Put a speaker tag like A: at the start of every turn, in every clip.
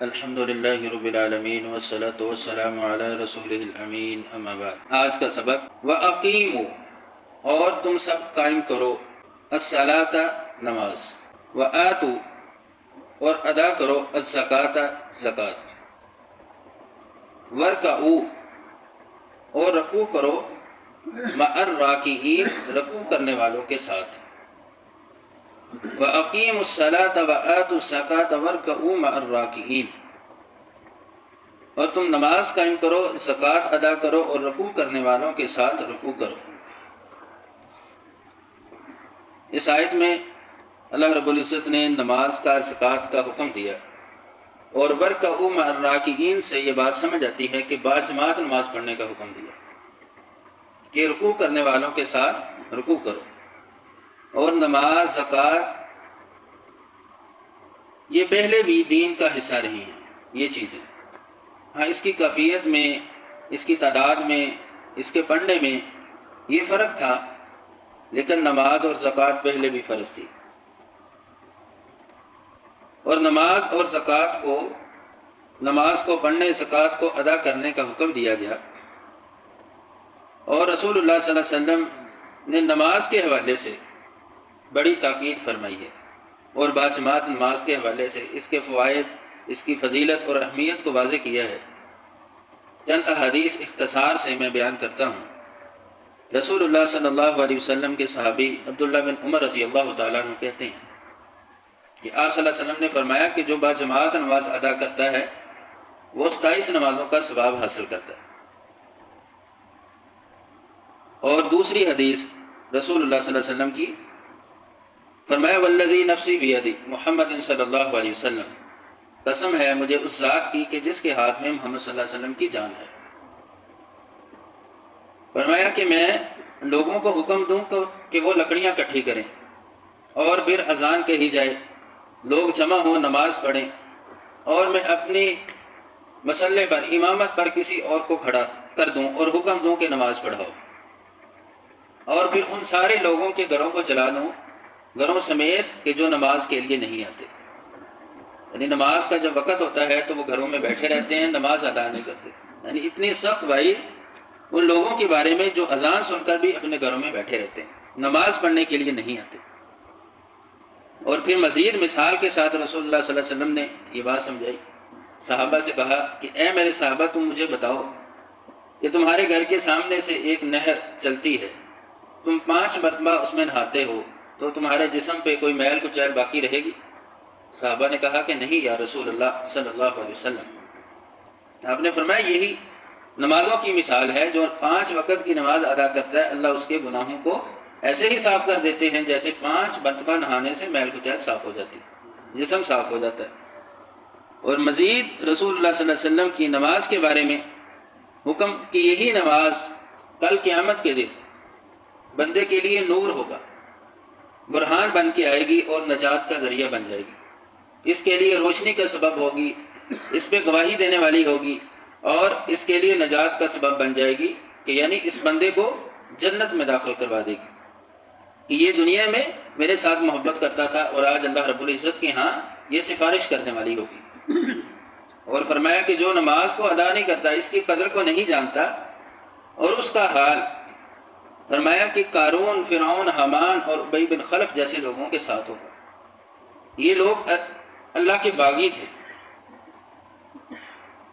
A: الحمد للہ رب العالمین والصلاة والسلام علی رسولہ الامین اما بعد۔ آج کا سبق وَأَقِیمُوا، اور تم سب قائم کرو، الصلاۃ، نماز، وَآتُوا، اور ادا کرو، الزکاۃ، زکوٰۃ، وَارْکَعُوا، اور رکوع کرو، مع الراکعین، رکوع کرنے والوں کے ساتھ، وَأَقِیمُوا الصَّلَاةَ وَآتُوا الزَّکَاةَ وَارْکَعُوا مع الراکعین، اور تم نماز قائم کرو، زکوٰۃ ادا کرو، اور رکوع کرنے والوں کے ساتھ رکوع کرو۔ اس آیت میں اللہ رب العزت نے نماز کا، زکوٰۃ کا حکم دیا، اور وَارْکَعُوا مع الراکعین سے یہ بات سمجھ آتی ہے کہ باجماعت نماز پڑھنے کا حکم دیا کہ رکوع کرنے والوں کے ساتھ رکوع کرو۔ اور نماز، زکوٰۃ، یہ پہلے بھی دین کا حصہ رہی ہیں یہ چیزیں، ہاں اس کی کیفیت میں، اس کی تعداد میں، اس کے پڑھنے میں یہ فرق تھا، لیکن نماز اور زکوٰۃ پہلے بھی فرض تھی، اور نماز اور زکوٰۃ کو، نماز کو پڑھنے، زکوٰۃ کو ادا کرنے کا حکم دیا گیا۔ اور رسول اللہ صلی اللہ علیہ وسلم نے نماز کے حوالے سے بڑی تاکید فرمائی ہے، اور باجماعت نماز کے حوالے سے اس کے فوائد، اس کی فضیلت اور اہمیت کو واضح کیا ہے۔ چند احادیث اختصار سے میں بیان کرتا ہوں۔ رسول اللہ صلی اللہ علیہ وسلم کے صحابی عبداللہ بن عمر رضی اللہ تعالیٰ عنہ کہتے ہیں کہ آپ صلی اللہ علیہ وسلم نے فرمایا کہ جو باجماعت نماز ادا کرتا ہے وہ 27 نمازوں کا ثواب حاصل کرتا ہے۔ اور دوسری حدیث رسول اللہ صلی اللہ علیہ وسلم کی، فرمایا والذی نفسی بیدی، محمد صلی اللہ علیہ وسلم، قسم ہے مجھے اس ذات کی کہ جس کے ہاتھ میں محمد صلی اللہ علیہ وسلم کی جان ہے، فرمایا کہ میں لوگوں کو حکم دوں کہ وہ لکڑیاں اکٹھی کریں، اور پھر اذان کہی جائے، لوگ جمع ہوں، نماز پڑھیں، اور میں اپنی مسلح پر، امامت پر کسی اور کو کھڑا کر دوں اور حکم دوں کہ نماز پڑھاؤ، اور پھر ان سارے لوگوں کے گھروں کو جلا دوں، گھروں سمیت، کہ جو نماز کے لیے نہیں آتے۔ یعنی نماز کا جب وقت ہوتا ہے تو وہ گھروں میں بیٹھے رہتے ہیں، نماز ادا نہیں کرتے۔ یعنی اتنی سخت وعید ان لوگوں کے بارے میں جو اذان سن کر بھی اپنے گھروں میں بیٹھے رہتے ہیں، نماز پڑھنے کے لیے نہیں آتے۔ اور پھر مزید مثال کے ساتھ رسول اللہ صلی اللہ علیہ وسلم نے یہ بات سمجھائی، صحابہ سے کہا کہ اے میرے صحابہ، تم مجھے بتاؤ کہ تمہارے گھر کے سامنے سے ایک نہر چلتی ہے، تم 5 مرتبہ اس میں نہاتے ہو، تو تمہارے جسم پہ کوئی میل کچیل باقی رہے گی؟ صحابہ نے کہا کہ نہیں یا رسول اللہ صلی اللہ علیہ وسلم۔ آپ نے فرمایا یہی نمازوں کی مثال ہے، جو 5 وقت کی نماز ادا کرتا ہے، اللہ اس کے گناہوں کو ایسے ہی صاف کر دیتے ہیں جیسے 5 مرتبہ نہانے سے میل کچیل صاف ہو جاتی ہے، جسم صاف ہو جاتا ہے۔ اور مزید رسول اللہ صلی اللہ علیہ وسلم کی نماز کے بارے میں حکم کہ یہی نماز کل قیامت کے دن بندے کے لیے نور ہوگا، برہان بن کے آئے گی اور نجات کا ذریعہ بن جائے گی، اس کے لیے روشنی کا سبب ہوگی، اس پہ گواہی دینے والی ہوگی، اور اس کے لیے نجات کا سبب بن جائے گی کہ یعنی اس بندے کو جنت میں داخل کروا دے گی کہ یہ دنیا میں میرے ساتھ محبت کرتا تھا اور آج اللہ رب العزت کے ہاں یہ سفارش کرنے والی ہوگی۔ اور فرمایا کہ جو نماز کو ادا نہیں کرتا، اس کی قدر کو نہیں جانتا، اور اس کا حال فرمایا کہ قارون، فرعون، حامان اور ابی بن خلف جیسے لوگوں کے ساتھ ہوگا۔ یہ لوگ اللہ کے باغی تھے۔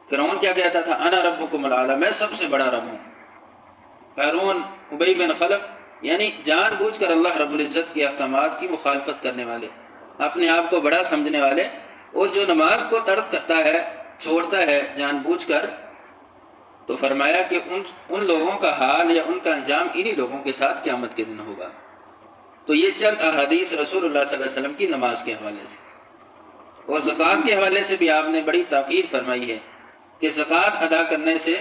A: فرعون کیا کہتا تھا؟ انا ربکم الاعلی، میں سب سے بڑا رب ہوں۔ قارون، ابی بن خلف، یعنی جان بوجھ کر اللہ رب العزت کے احکامات کی مخالفت کرنے والے، اپنے آپ کو بڑا سمجھنے والے، اور جو نماز کو ترک کرتا ہے، چھوڑتا ہے جان بوجھ کر، تو فرمایا کہ ان لوگوں کا حال یا ان کا انجام انہی لوگوں کے ساتھ قیامت کے دن ہوگا۔ تو یہ چند احادیث رسول اللہ صلی اللہ علیہ وسلم کی نماز کے حوالے سے، اور زکوٰۃ کے حوالے سے بھی آپ نے بڑی تاکید فرمائی ہے کہ زکوٰۃ ادا کرنے سے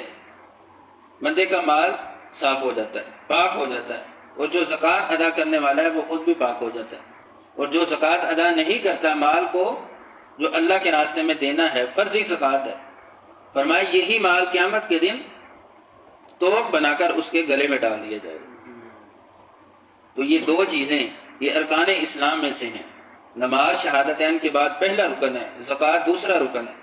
A: بندے کا مال صاف ہو جاتا ہے، پاک ہو جاتا ہے، اور جو زکوٰۃ ادا کرنے والا ہے وہ خود بھی پاک ہو جاتا ہے۔ اور جو زکوٰۃ ادا نہیں کرتا، مال کو جو اللہ کے راستے میں دینا ہے، فرضی زکوٰۃ ہے، فرمایا یہی مال قیامت کے دن توق بنا کر اس کے گلے میں ڈال دیا جائے گا۔ تو یہ 2 چیزیں یہ ارکان اسلام میں سے ہیں۔ نماز شہادتین کے بعد پہلا رکن ہے، زکوٰۃ دوسرا رکن ہے،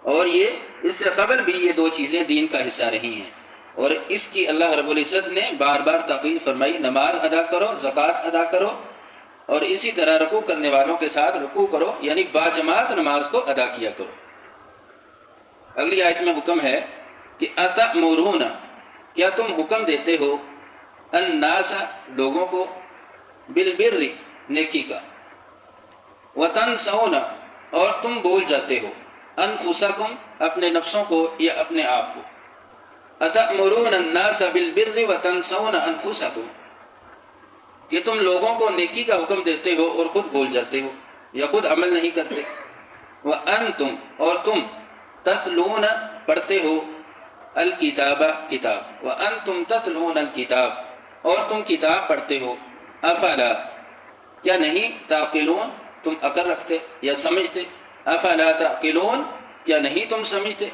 A: اور یہ اس سے قبل بھی یہ دو چیزیں دین کا حصہ رہی ہیں، اور اس کی اللہ رب العزت نے بار بار تاکید فرمائی، نماز ادا کرو، زکوٰۃ ادا کرو، اور اسی طرح رکوع کرنے والوں کے ساتھ رکوع کرو، یعنی باجماعت نماز کو ادا کیا کرو۔ اگلی آیت میں حکم ہے کہ اتأمرون، کیا تم حکم دیتے ہو، الناس لوگوں کو، بالبر نیکی کا، وتنسون اور تم بھول جاتے ہو، انفسکم اپنے نفسوں کو یا اپنے آپ کو۔ اتأمرون الناس بالبر وتنسون انفسکم، کہ تم لوگوں کو نیکی کا حکم دیتے ہو اور خود بھول جاتے ہو یا خود عمل نہیں کرتے۔ وانتم اور تم، تتلون پڑھتے ہو، الکتاب کتاب، وانتم تتلون الکتاب اور تم کتاب پڑھتے ہو، افلا کیا نہیں، تعقلون تم عقل رکھتے یا سمجھتے، افلا تعقلون کیا نہیں تم سمجھتے۔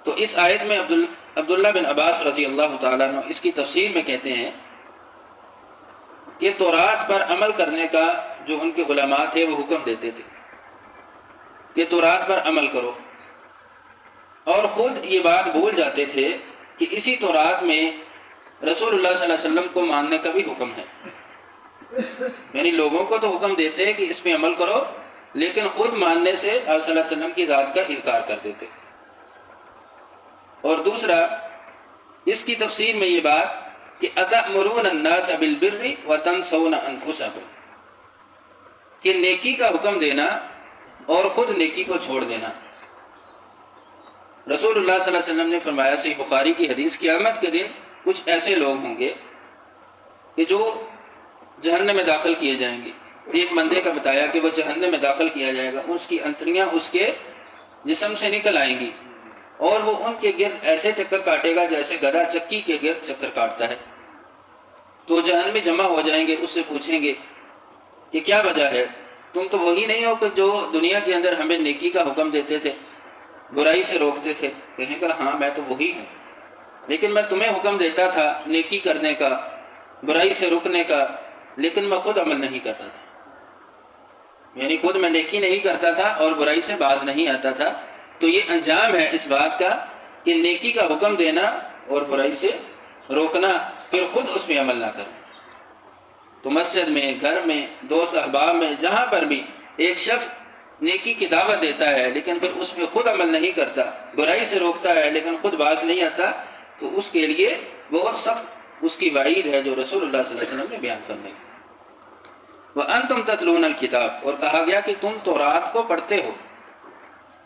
A: تو اس آیت میں عبداللہ بن عباس رضی اللہ تعالیٰ عنہ اس کی تفسیر میں کہتے ہیں کہ تورات پر عمل کرنے کا جو ان کے علماء تھے وہ حکم دیتے تھے کہ تورات پر عمل کرو، اور خود یہ بات بھول جاتے تھے کہ اسی تورات میں رسول اللہ صلی اللہ علیہ وسلم کو ماننے کا بھی حکم ہے، یعنی لوگوں کو تو حکم دیتے ہیں کہ اس میں عمل کرو، لیکن خود ماننے سے آپ صلی اللہ علیہ وسلم کی ذات کا انکار کر دیتے۔ اور دوسرا اس کی تفسیر میں یہ بات کہ اتأمرون الناس بالبر وتنسون انفسکم، کہ نیکی کا حکم دینا اور خود نیکی کو چھوڑ دینا۔ رسول اللہ صلی اللہ علیہ وسلم نے فرمایا، صحیح بخاری کی حدیث، قیامت کے دن کچھ ایسے لوگ ہوں گے کہ جو جہنم میں داخل کیے جائیں گے۔ ایک بندے کا بتایا کہ وہ جہنم میں داخل کیا جائے گا، اس کی انتڑیاں اس کے جسم سے نکل آئیں گی، اور وہ ان کے گرد ایسے چکر کاٹے گا جیسے گدھا چکی کے گرد چکر کاٹتا ہے۔ تو جہنمی جمع ہو جائیں گے، اس سے پوچھیں گے کہ کیا وجہ ہے، تم تو وہی نہیں ہو کہ جو دنیا کے اندر ہمیں نیکی کا حکم دیتے تھے، برائی سے روکتے تھے؟ کہیں گا ہاں میں تو وہی ہوں، لیکن میں تمہیں حکم دیتا تھا نیکی کرنے کا، برائی سے رکنے کا، لیکن میں خود عمل نہیں کرتا تھا، یعنی خود میں نیکی نہیں کرتا تھا اور برائی سے باز نہیں آتا تھا۔ تو یہ انجام ہے اس بات کا کہ نیکی کا حکم دینا اور برائی سے روکنا، پھر خود اس میں عمل نہ کرنا۔ تو مسجد میں، گھر میں، دوست احباب میں، جہاں پر بھی ایک شخص نیکی کی دعوت دیتا ہے لیکن پھر اس میں خود عمل نہیں کرتا، برائی سے روکتا ہے لیکن خود باز نہیں آتا، تو اس کے لیے بہت سخت اس کی وعید ہے جو رسول اللہ صلی اللہ علیہ وسلم نے بیان فرمائی۔ وَأَنْتُمْ تَتْلُونَ الْكِتَابَ، اور کہا گیا کہ تم تورات کو پڑھتے ہو،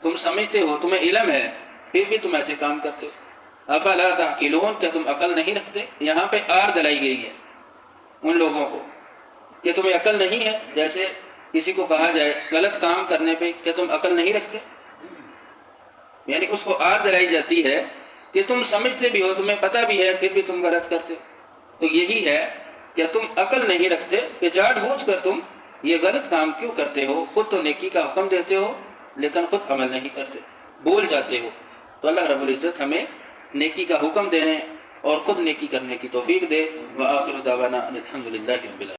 A: تم سمجھتے ہو، تمہیں علم ہے، پھر بھی تم ایسے کام کرتے ہو۔ افلا تعقلون، کیا تم عقل نہیں رکھتے؟ یہاں پہ آر دلائی گئی ہے ان لوگوں کو کہ تمہیں عقل نہیں ہے، جیسے کسی کو کہا جائے غلط کام کرنے پہ کہ تم عقل نہیں رکھتے، یعنی اس کو آر دلائی جاتی ہے کہ تم سمجھتے بھی ہو، تمہیں پتہ بھی ہے، پھر بھی تم غلط کرتے ہو۔ تو یہی ہے کہ تم عقل نہیں رکھتے کہ جھاٹ بوجھ کر تم یہ غلط کام کیوں کرتے ہو، خود تو نیکی کا حکم دیتے ہو لیکن خود عمل نہیں کرتے، بھول جاتے ہو۔ تو اللہ رب العزت ہمیں نیکی کا حکم دینے اور خود نیکی کرنے کی توفیق دے۔ وآخر دعوانا الحمدللہ رب العالمین۔